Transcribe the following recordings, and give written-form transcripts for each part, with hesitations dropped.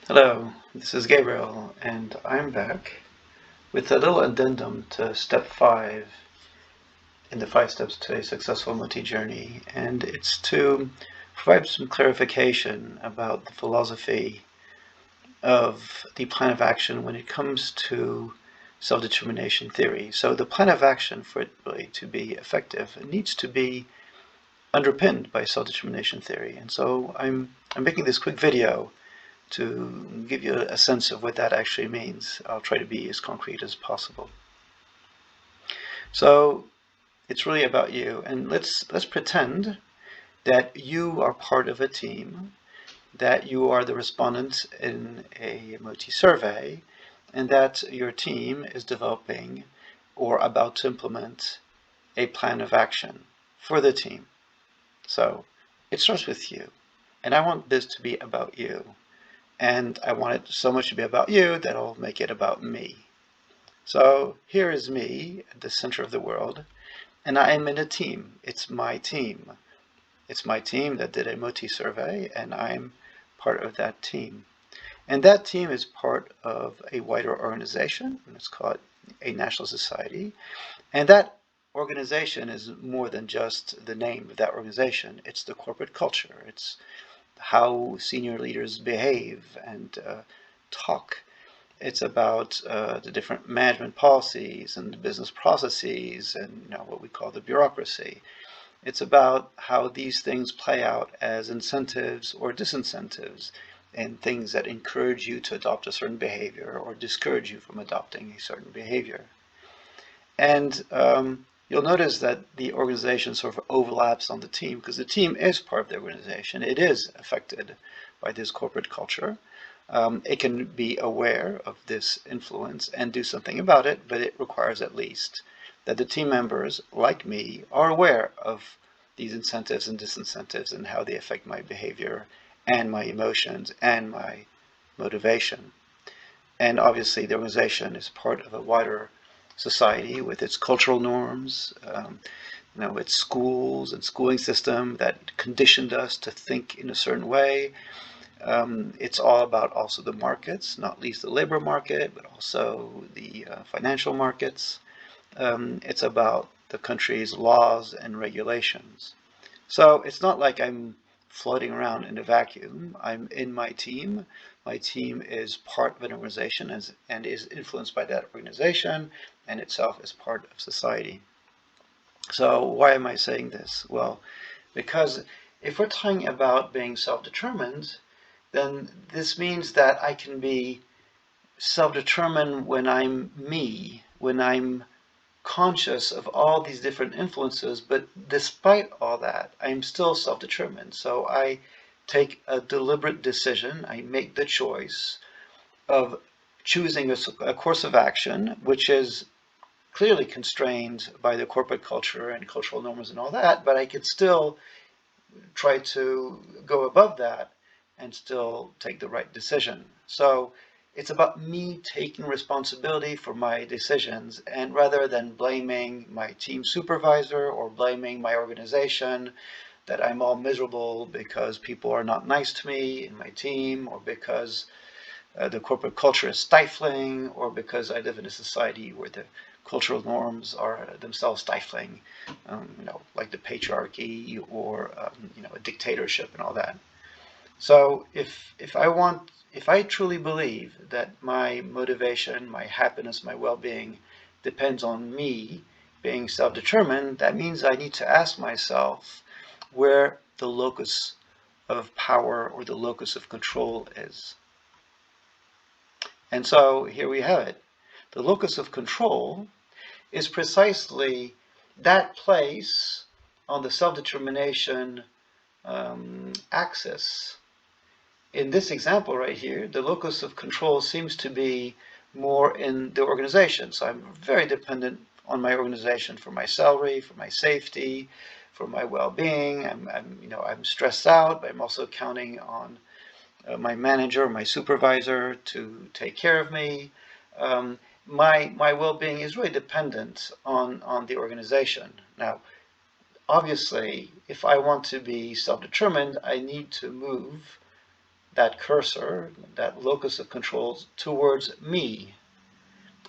Hello, this is Gabriel, and I'm back with a little addendum to step 5 in the 5 steps to a successful Moti journey, and it's to provide some clarification about the philosophy of the plan of action when it comes to self-determination theory. So the plan of action, for it really to be effective, it needs to be underpinned by self-determination theory. And so I'm making this quick video to give you a sense of what that actually means. I'll try to be as concrete as possible. So it's really about you, and let's pretend that you are part of a team, that you are the respondent in a Moti survey, and that your team is developing or about to implement a plan of action for the team. So it starts with you, and I want this to be about you. And I want it so much to be about you that I'll make it about me. So here is me at the center of the world, and I am in a team. It's my team. It's my team that did a Moti survey, and I'm part of that team. And that team is part of a wider organization, and it's called a national society. And that organization is more than just the name of that organization. It's the corporate culture. It's how senior leaders behave and talk. It's about the different management policies and the business processes and what we call the bureaucracy. It's about how these things play out as incentives or disincentives and things that encourage you to adopt a certain behavior or discourage you from adopting a certain behavior. And you'll notice that the organization sort of overlaps on the team because the team is part of the organization. It is affected by this corporate culture. It can be aware of this influence and do something about it, but it requires at least that the team members, like me, are aware of these incentives and disincentives and how they affect my behavior and my emotions and my motivation. And obviously, the organization is part of a wider society with its cultural norms, its schools and schooling system that conditioned us to think in a certain way. It's all about also the markets, not least the labor market, but also the financial markets. It's about the country's laws and regulations. So it's not like I'm floating around in a vacuum. I'm in my team. My team is part of an organization and is influenced by that organization, and itself is part of society. So why am I saying this? Well, because if we're talking about being self-determined, then this means that I can be self-determined when I'm me, when I'm conscious of all these different influences, but despite all that, I'm still self-determined. So I take a deliberate decision, I make the choice of choosing a course of action, which is clearly constrained by the corporate culture and cultural norms and all that, but I could still try to go above that and still take the right decision. So it's about me taking responsibility for my decisions, and rather than blaming my team supervisor or blaming my organization that I'm all miserable because people are not nice to me in my team, or because the corporate culture is stifling, or because I live in a society where the cultural norms are themselves stifling, like the patriarchy or a dictatorship and all that. So if I truly believe that my motivation, my happiness, my well-being depends on me being self-determined, that means I need to ask myself where the locus of power or the locus of control is. And so here we have it. The locus of control is precisely that place on the self-determination axis. In this example right here, the locus of control seems to be more in the organization. So I'm very dependent on my organization for my salary, for my safety, for my well-being. I'm stressed out, but I'm also counting on my manager, my supervisor to take care of me. My well-being is really dependent on the organization. Now, obviously, if I want to be self-determined, I need to move that cursor, that locus of control, towards me.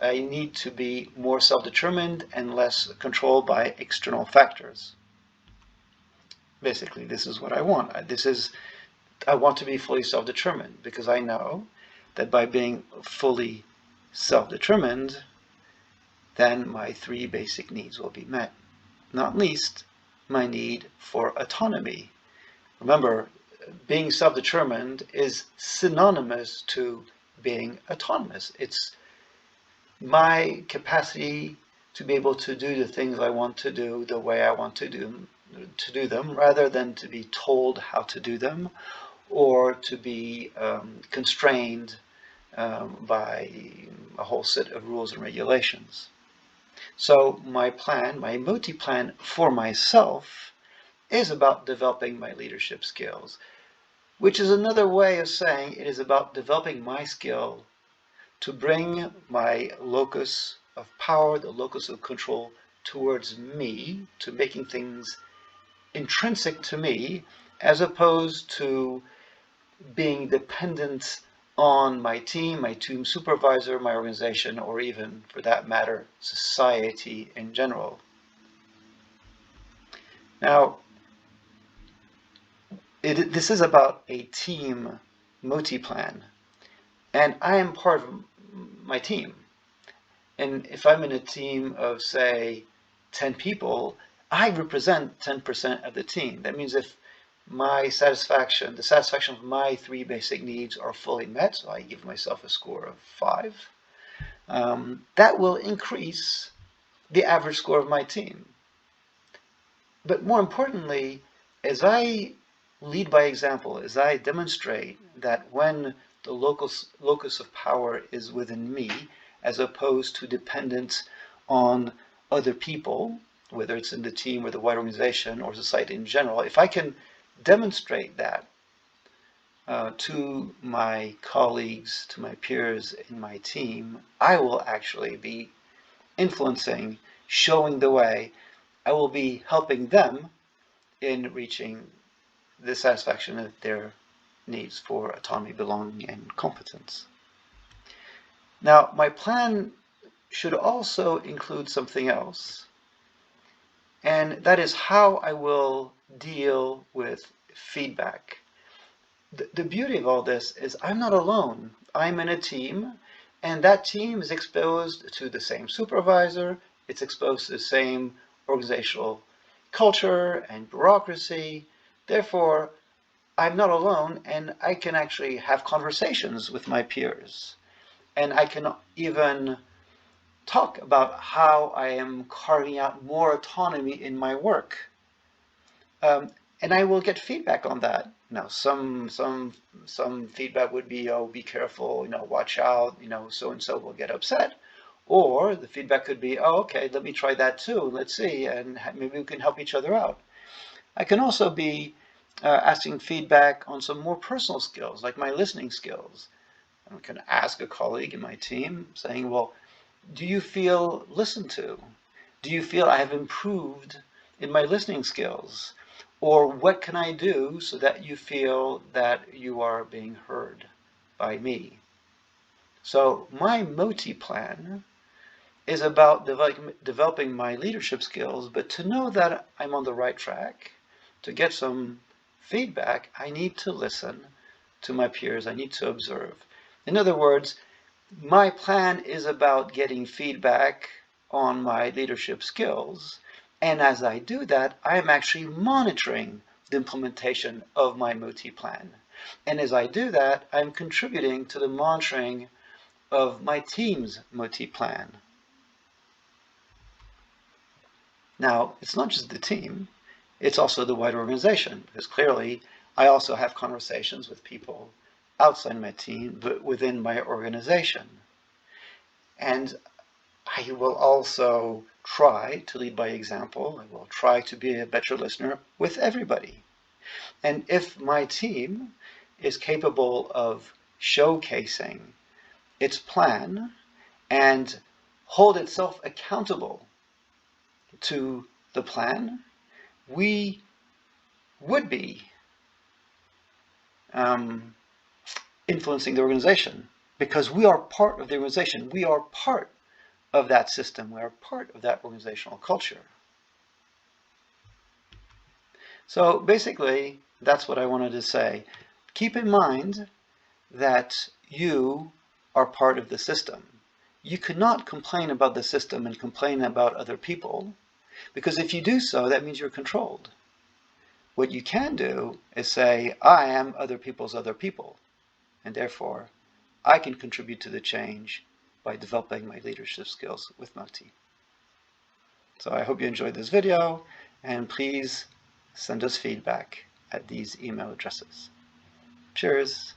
I need to be more self-determined and less controlled by external factors. Basically, this is what I want. I want to be fully self-determined because I know that by being fully self-determined, then my three basic needs will be met. Not least, my need for autonomy. Remember, being self-determined is synonymous to being autonomous. It's my capacity to be able to do the things I want to do the way I want to do them, rather than to be told how to do them or to be constrained by a whole set of rules and regulations. So my plan, my Moti plan for myself, is about developing my leadership skills, which is another way of saying it is about developing my skill to bring my locus of power, the locus of control, towards me, to making things intrinsic to me, as opposed to being dependent on my team supervisor, my organization, or even, for that matter, society in general. Now, this is about a team Moti plan, and I am part of my team. And if I'm in a team of, say, 10 people, I represent 10% of the team. That means if the satisfaction of my three basic needs are fully met, so I give myself a score of 5, that will increase the average score of my team. But more importantly, as I lead by example, as I demonstrate that when the locus of power is within me, as opposed to dependence on other people, whether it's in the team or the wider organization or society in general, if I can demonstrate that to my colleagues, to my peers in my team, I will actually be influencing, showing the way. I will be helping them in reaching the satisfaction of their needs for autonomy, belonging, and competence. Now, my plan should also include something else, and that is how I will deal with feedback. The beauty of all this is I'm not alone. I'm in a team, and that team is exposed to the same supervisor, it's exposed to the same organizational culture and bureaucracy. Therefore, I'm not alone, and I can actually have conversations with my peers. And I can even talk about how I am carving out more autonomy in my work. And I will get feedback on that. Now, some feedback would be, oh, be careful, watch out, so and so will get upset. Or the feedback could be, oh, okay, let me try that too. Let's see, and maybe we can help each other out. I can also be asking feedback on some more personal skills, like my listening skills. I can ask a colleague in my team saying, well, do you feel listened to? Do you feel I have improved in my listening skills? Or what can I do so that you feel that you are being heard by me? So my Moti plan is about developing my leadership skills, but to know that I'm on the right track, to get some feedback, I need to listen to my peers. I need to observe. In other words, my plan is about getting feedback on my leadership skills. And as I do that, I am actually monitoring the implementation of my Moti plan. And as I do that, I'm contributing to the monitoring of my team's Moti plan. Now, it's not just the team, it's also the wider organization, because clearly I also have conversations with people outside my team, but within my organization. And I will also try to lead by example. I will try to be a better listener with everybody. And if my team is capable of showcasing its plan and hold itself accountable to the plan, we would be influencing the organization, because we are part of the organization. We are part of that system. We are part of that organizational culture. So basically, that's what I wanted to say. Keep in mind that you are part of the system. You cannot complain about the system and complain about other people, because if you do so, that means you're controlled. What you can do is say, I am other people's other people, and therefore I can contribute to the change by developing my leadership skills with Moti. So I hope you enjoyed this video, and please send us feedback at these email addresses. Cheers!